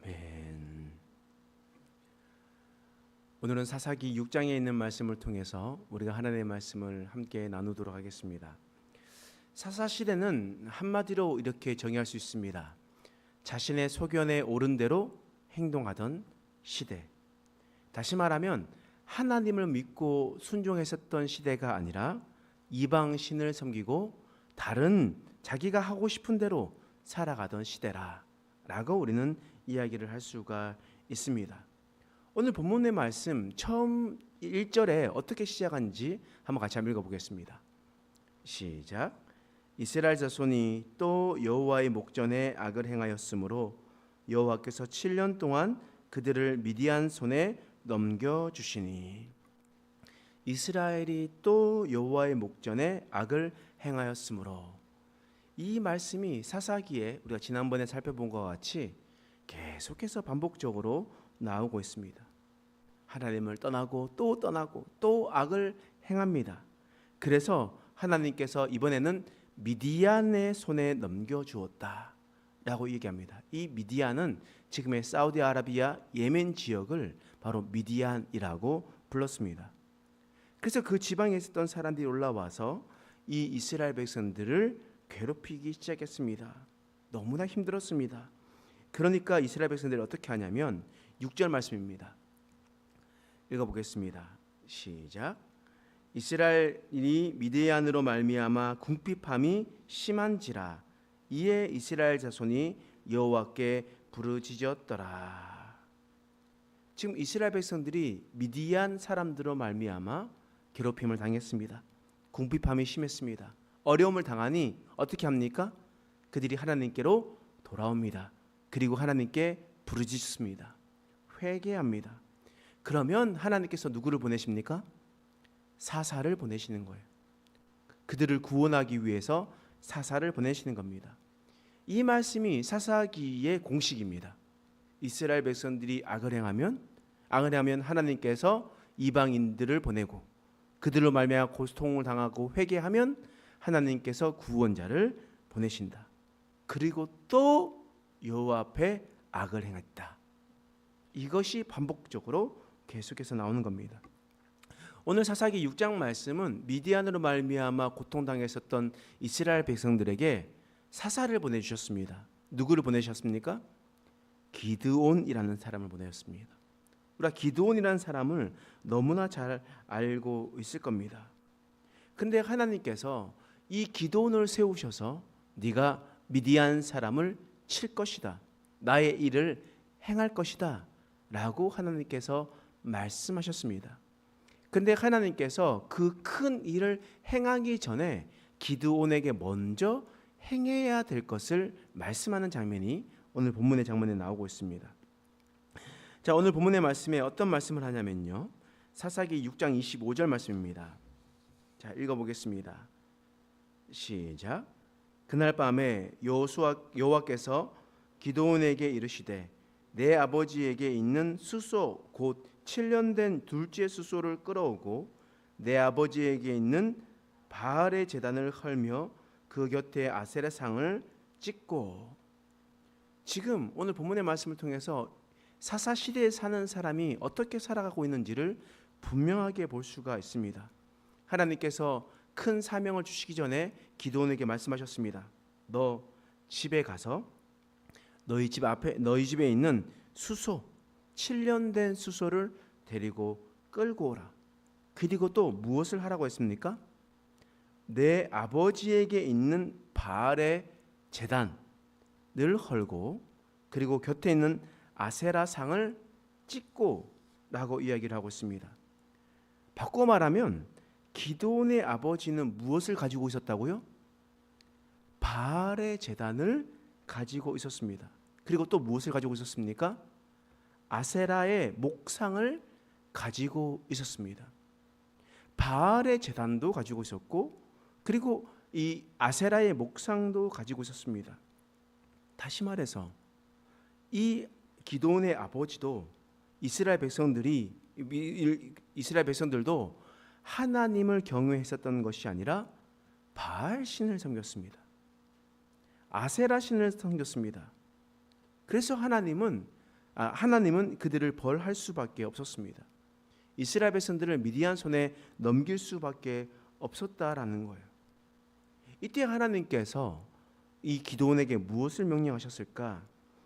아멘. 오늘은 사사기 6장에 있는 말씀을 통해서 우리가 하나님의 말씀을 함께 나누도록 하겠습니다. 사사 시대는 한마디로 이렇게 정의할 수 있습니다. 자신의 소견에 옳은 대로 행동하던 시대. 다시 말하면 하나님을 믿고 순종했었던 시대가 아니라 이방 신을 섬기고 다른 자기가 하고 싶은 대로 살아가던 시대라라고 우리는 이야기를 할 수가 있습니다. 오늘 본문의 말씀 처음 1절에 어떻게 시작한지 한번 같이 한번 읽어보겠습니다. 시작. 이스라엘 자손이 또 여호와의 목전에 악을 행하였으므로 여호와께서 7년 동안 그들을 미디안 손에 넘겨주시니. 이스라엘이 또 여호와의 목전에 악을 행하였으므로. 이 말씀이 사사기에 우리가 지난번에 살펴본 것과 같이 계속해서 반복적으로 나오고 있습니다. 하나님을 떠나고 또 악을 행합니다. 그래서 하나님께서 이번에는 미디안의 손에 넘겨주었다 라고 얘기합니다. 이 미디안은 지금의 사우디아라비아 예멘 지역을 바로 미디안이라고 불렀습니다. 그래서 그 지방에 있었던 사람들이 올라와서 이 이스라엘 백성들을 괴롭히기 시작했습니다. 너무나 힘들었습니다. 그러니까 이스라엘 백성들이 어떻게 하냐면 6절 말씀입니다. 읽어보겠습니다. 시작. 이스라엘이 미디안으로 말미암아 궁핍함이 심한지라 이에 이스라엘 자손이 여호와께 부르짖었더라. 지금 이스라엘 백성들이 미디안 사람들로 말미암아 괴롭힘을 당했습니다. 궁핍함이 심했습니다. 어려움을 당하니 어떻게 합니까? 그들이 하나님께로 돌아옵니다. 그리고 하나님께 부르짖습니다. 회개합니다. 그러면 하나님께서 누구를 보내십니까? 사사를 보내시는 거예요. 그들을 구원하기 위해서 사사를 보내시는 겁니다. 이 말씀이 사사기의 공식입니다. 이스라엘 백성들이 악을 행하면 하나님께서 이방인들을 보내고 그들로 말미암아 고통을 당하고 회개하면 하나님께서 구원자를 보내신다. 그리고 또 여호와 앞에 악을 행했다. 이것이 반복적으로 계속해서 나오는 겁니다. 오늘 사사기 6장 말씀은 미디안으로 말미암아 고통당했었던 이스라엘 백성들에게 사사를 보내주셨습니다. 누구를 보내셨습니까? 기드온이라는 사람을 보내셨습니다. 우리가 기드온이라는 사람을 너무나 잘 알고 있을 겁니다. 근데 하나님께서 이 기드온을 세우셔서 네가 미디안 사람을 칠 것이다. 나의 일을 행할 것이다. 라고 하나님께서 말씀하셨습니다. 근데 하나님께서 그 큰 일을 행하기 전에 기드온에게 먼저 행해야 될 것을 말씀하는 장면이 오늘 본문의 장면에 나오고 있습니다. 자, 오늘 본문의 말씀에 어떤 말씀을 하냐면요. 사사기 6장 25절 말씀입니다. 자, 읽어보겠습니다. 시작. 그날 밤에 여호와께서 기드온에게 이르시되 내 아버지에게 있는 수소 곧 7년 된 둘째 수소를 끌어오고 내 아버지에게 있는 바알의 제단을 헐며 그 곁에 아세라 상을 찍고. 지금 오늘 본문의 말씀을 통해서 사사 시대에 사는 사람이 어떻게 살아가고 있는지를 분명하게 볼 수가 있습니다. 하나님께서 큰 사명을 주시기 전에 기드온에게 말씀하셨습니다. 너 집에 가서 너희 집에 있는 수소 7년 된 수소를 데리고 끌고 오라. 그리고 또 무엇을 하라고 했습니까? 내 아버지에게 있는 바알의 제단을 헐고 그리고 곁에 있는 아세라 상을 찍고 라고 이야기를 하고 있습니다. 바꿔 말하면 기드온의 아버지는 무엇을 가지고 있었다고요? 바알의 제단을 가지고 있었습니다. 그리고 또 무엇을 가지고 있었습니까? 아세라의 목상을 가지고 있었습니다. 바알의 제단도 가지고 있었고 그리고 이 아세라의 목상도 가지고 있었습니다. 다시 말해서 이 기드온의 아버지도 이스라엘 백성들도 하나님을 경외했었던 것이 아니라 바알 신을 섬겼습니다. 아세라 신을 섬겼습니다. 그래서 하나님은 하나님은 그들을 벌할 수밖에 없었습니다. 이스라엘 백성들을 미디안 손에 넘길 수밖에 없었다라는 거예요. 이때 하나님께서 이 기드온에게 무엇을 명령하셨을까?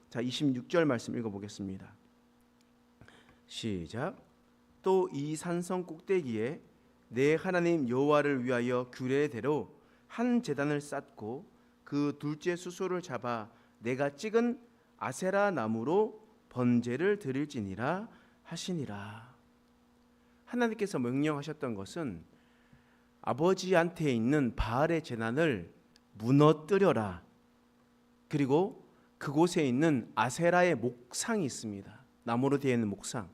자, 26절 말씀 읽어보겠습니다. 시작. 또 이 산성 꼭대기에 내 하나님 여호와를 위하여 규례대로 한 제단을 쌓고 그 둘째 수소를 잡아 내가 찍은 아세라 나무로 번제를 드릴지니라 하시니라. 하나님께서 명령하셨던 것은 아버지한테 있는 바알의 제단을 무너뜨려라. 그리고 그곳에 있는 아세라의 목상이 있습니다. 나무로 되어 있는 목상.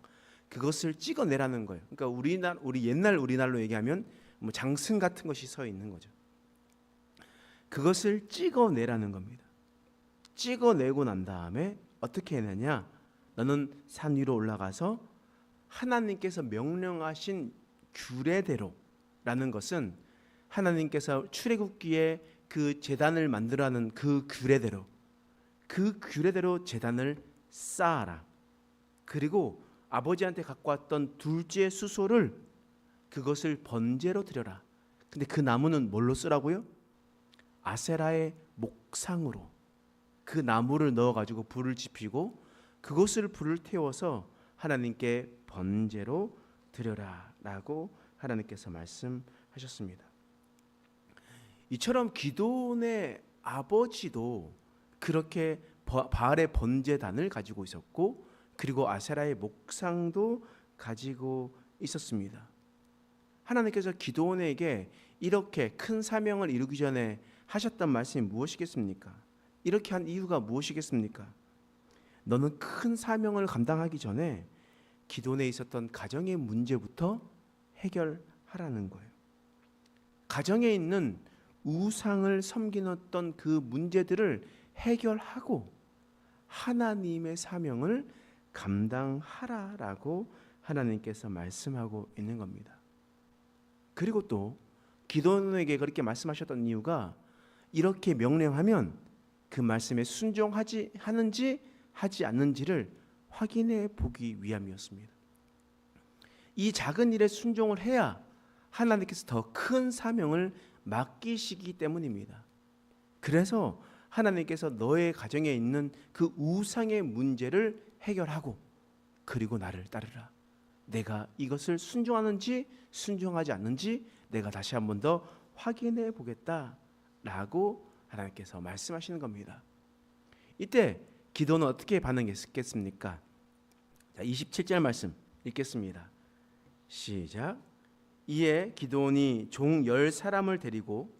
그것을 찍어내라는 거예요. 그러니까 옛날 우리날로 얘기하면 뭐 장승 같은 것이 서 있는 거죠. 그것을 찍어내라는 겁니다. 찍어내고 난 다음에 어떻게 해내냐? 너는 산 위로 올라가서 하나님께서 명령하신 규례대로라는 것은 하나님께서 출애굽기에 그 제단을 만들어하는 그 규례대로 제단을 쌓아라. 그리고 아버지한테 갖고 왔던 둘째 수소를 그것을 번제로 드려라. 근데 그 나무는 뭘로 쓰라고요? 아세라의 목상으로 그 나무를 넣어가지고 불을 지피고 그것을 불을 태워서 하나님께 번제로 드려라라고 하나님께서 말씀하셨습니다. 이처럼 기드온의 아버지도 그렇게 바알의 번제단을 가지고 있었고 그리고 아세라의 목상도 가지고 있었습니다. 하나님께서 기드온에게 이렇게 큰 사명을 이루기 전에 하셨던 말씀이 무엇이겠습니까? 이렇게 한 이유가 무엇이겠습니까? 너는 큰 사명을 감당하기 전에 기드온에 있었던 가정의 문제부터 해결하라는 거예요. 가정에 있는 우상을 섬기던 그 문제들을 해결하고 하나님의 사명을 감당하라라고 하나님께서 말씀하고 있는 겁니다. 그리고 또 기드온에게 그렇게 말씀하셨던 이유가 이렇게 명령하면 그 말씀에 순종하는지 하지 않는지를 확인해 보기 위함이었습니다. 이 작은 일에 순종을 해야 하나님께서 더 큰 사명을 맡기시기 때문입니다. 그래서 하나님께서 너의 가정에 있는 그 우상의 문제를 해결하고 그리고 나를 따르라. 내가 이것을 순종하는지 순종하지 않는지 내가 다시 한 번 더 확인해 보겠다라고 하나님께서 말씀하시는 겁니다. 이때 기도는 어떻게 반응했겠습니까? 자, 27절 말씀 읽겠습니다. 시작. 이에 기드온이 종 10사람을 데리고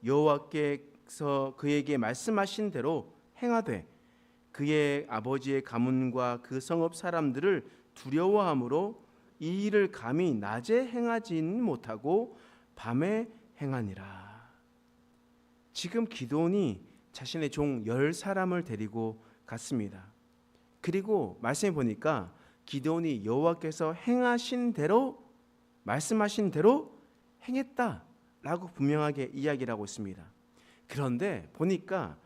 여호와께서 그에게 말씀하신 대로 행하되 그의 아버지의 가문과 그 성읍 사람들을 두려워함으로 이 일을 감히 낮에 행하지는 못하고 밤에 행하니라. 지금 기드온이 자신의 종 10사람을 데리고 갔습니다. 그리고 말씀해 보니까 기드온이 여호와께서 행하신 대로 말씀하신 대로 행했다라고 분명하게 이야기를 하고 있습니다. 그런데 보니까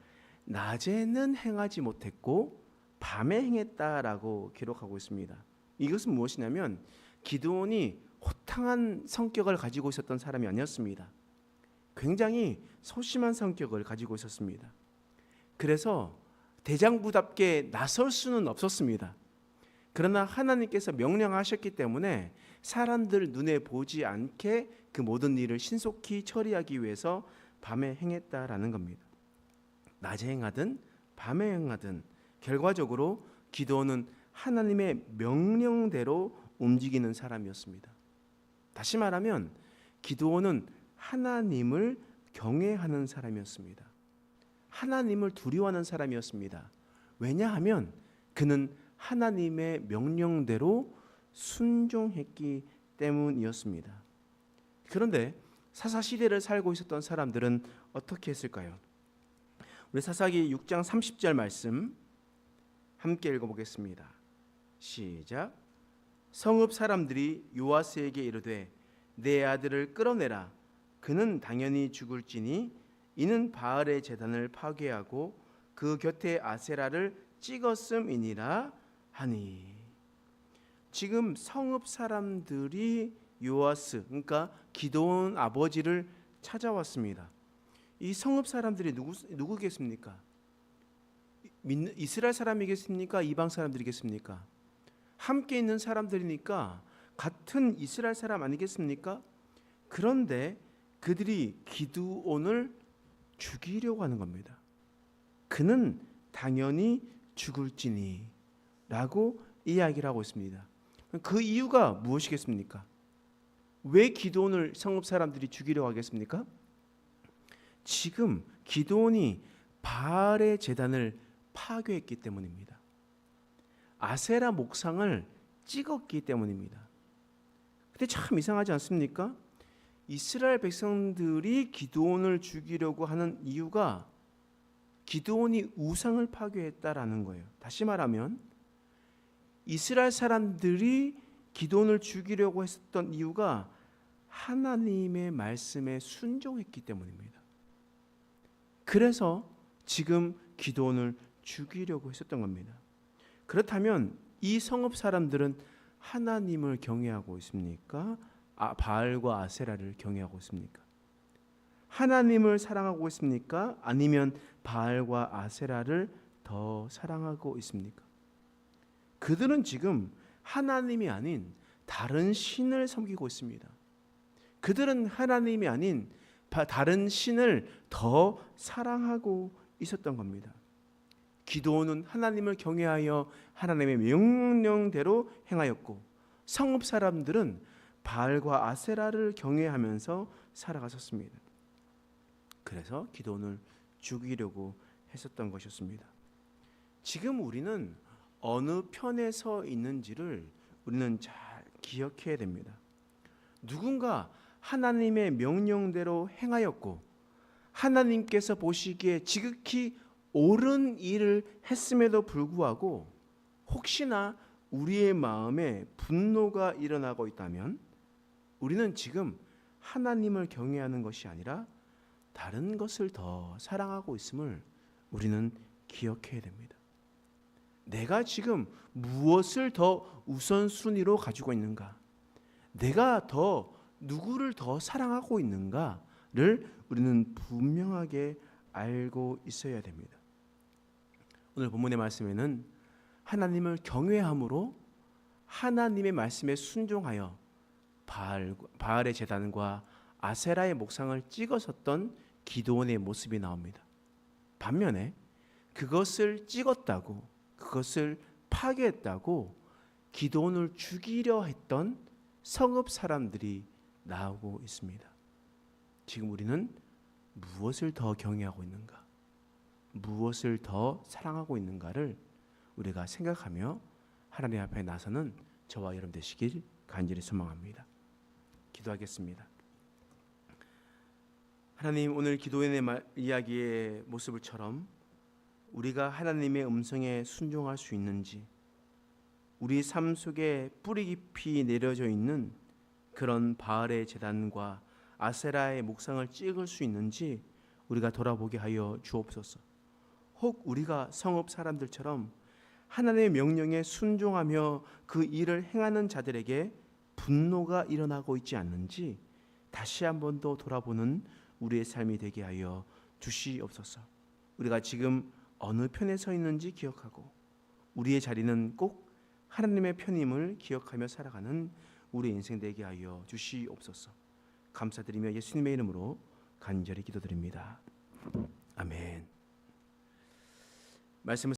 낮에는 행하지 못했고 밤에 행했다라고 기록하고 있습니다. 이것은 무엇이냐면 기드온이 호탕한 성격을 가지고 있었던 사람이 아니었습니다. 굉장히 소심한 성격을 가지고 있었습니다. 그래서 대장부답게 나설 수는 없었습니다. 그러나 하나님께서 명령하셨기 때문에 사람들 눈에 보지 않게 그 모든 일을 신속히 처리하기 위해서 밤에 행했다라는 겁니다. 낮에 행하든 밤에 행하든 결과적으로 기드온은 하나님의 명령대로 움직이는 사람이었습니다. 다시 말하면 기드온은 하나님을 경외하는 사람이었습니다. 하나님을 두려워하는 사람이었습니다. 왜냐하면 그는 하나님의 명령대로 순종했기 때문이었습니다. 그런데 사사시대를 살고 있었던 사람들은 어떻게 했을까요? 우리 사사기 6장 30절 말씀 함께 읽어보겠습니다. 시작. 성읍 사람들이 요아스에게 이르되 내 아들을 끌어내라. 그는 당연히 죽을지니 이는 바알의 제단을 파괴하고 그 곁에 아세라를 찍었음이니라 하니. 지금 성읍 사람들이 요아스, 그러니까 기드온 아버지를 찾아왔습니다. 이 성읍 사람들이 누구겠습니까? 이스라엘 사람이겠습니까? 이방 사람들이겠습니까? 함께 있는 사람들이니까 같은 이스라엘 사람 아니겠습니까? 그런데 그들이 기드온을 죽이려고 하는 겁니다. 그는 당연히 죽을지니 라고 이야기를 하고 있습니다. 그 이유가 무엇이겠습니까? 왜 기드온을 성읍 사람들이 죽이려고 하겠습니까? 지금 기드온이 바알의 제단을 파괴했기 때문입니다. 아세라 목상을 찍었기 때문입니다. 근데 참 이상하지 않습니까? 이스라엘 백성들이 기드온을 죽이려고 하는 이유가 기드온이 우상을 파괴했다라는 거예요. 다시 말하면 이스라엘 사람들이 기드온을 죽이려고 했었던 이유가 하나님의 말씀에 순종했기 때문입니다. 그래서 지금 기드온을 죽이려고 했었던 겁니다. 그렇다면 이 성읍 사람들은 하나님을 경외하고 있습니까? 바알과 아세라를 경외하고 있습니까? 하나님을 사랑하고 있습니까? 아니면 바알과 아세라를 더 사랑하고 있습니까? 그들은 지금 하나님이 아닌 다른 신을 섬기고 있습니다. 그들은 하나님이 아닌 다른 신을 더 사랑하고 있었던 겁니다. 기드온은 하나님을 경외하여 하나님의 명령대로 행하였고, 성읍 사람들은 바알과 아세라를 경외하면서 살아갔었습니다. 그래서 기드온을 죽이려고 했었던 것이었습니다. 지금 우리는 어느 편에 서 있는지를 우리는 잘 기억해야 됩니다. 누군가 하나님의 명령대로 행하였고 하나님께서 보시기에 지극히 옳은 일을 했음에도 불구하고 혹시나 우리의 마음에 분노가 일어나고 있다면 우리는 지금 하나님을 경외하는 것이 아니라 다른 것을 더 사랑하고 있음을 우리는 기억해야 됩니다. 내가 지금 무엇을 더 우선순위로 가지고 있는가? 내가 더 누구를 더 사랑하고 있는가를 우리는 분명하게 알고 있어야 됩니다. 오늘 본문의 말씀에는 하나님을 경외함으로 하나님의 말씀에 순종하여 바알의 제단과 아세라의 목상을 찍었었던 기드온의 모습이 나옵니다. 반면에 그것을 찍었다고, 그것을 파괴했다고 기드온을 죽이려 했던 성읍 사람들이 나오고 있습니다. 지금 우리는 무엇을 더 경외하고 있는가, 무엇을 더 사랑하고 있는가를 우리가 생각하며 하나님 앞에 나서는 저와 여러분 되시길 간절히 소망합니다. 기도하겠습니다. 하나님, 오늘 기도인의 이야기의 모습을처럼 우리가 하나님의 음성에 순종할 수 있는지, 우리 삶 속에 뿌리 깊이 내려져 있는 그런 바알의 제단과 아세라의 목상을 찍을 수 있는지 우리가 돌아보게 하여 주옵소서. 혹 우리가 성읍 사람들처럼 하나님의 명령에 순종하며 그 일을 행하는 자들에게 분노가 일어나고 있지 않는지 다시 한 번 더 돌아보는 우리의 삶이 되게 하여 주시옵소서. 우리가 지금 어느 편에 서 있는지 기억하고 우리의 자리는 꼭 하나님의 편임을 기억하며 살아가는 우리 인생 되게 하여 주시옵소서. 감사드리며 예수님의 이름으로 간절히 기도드립니다. 아멘. 말씀을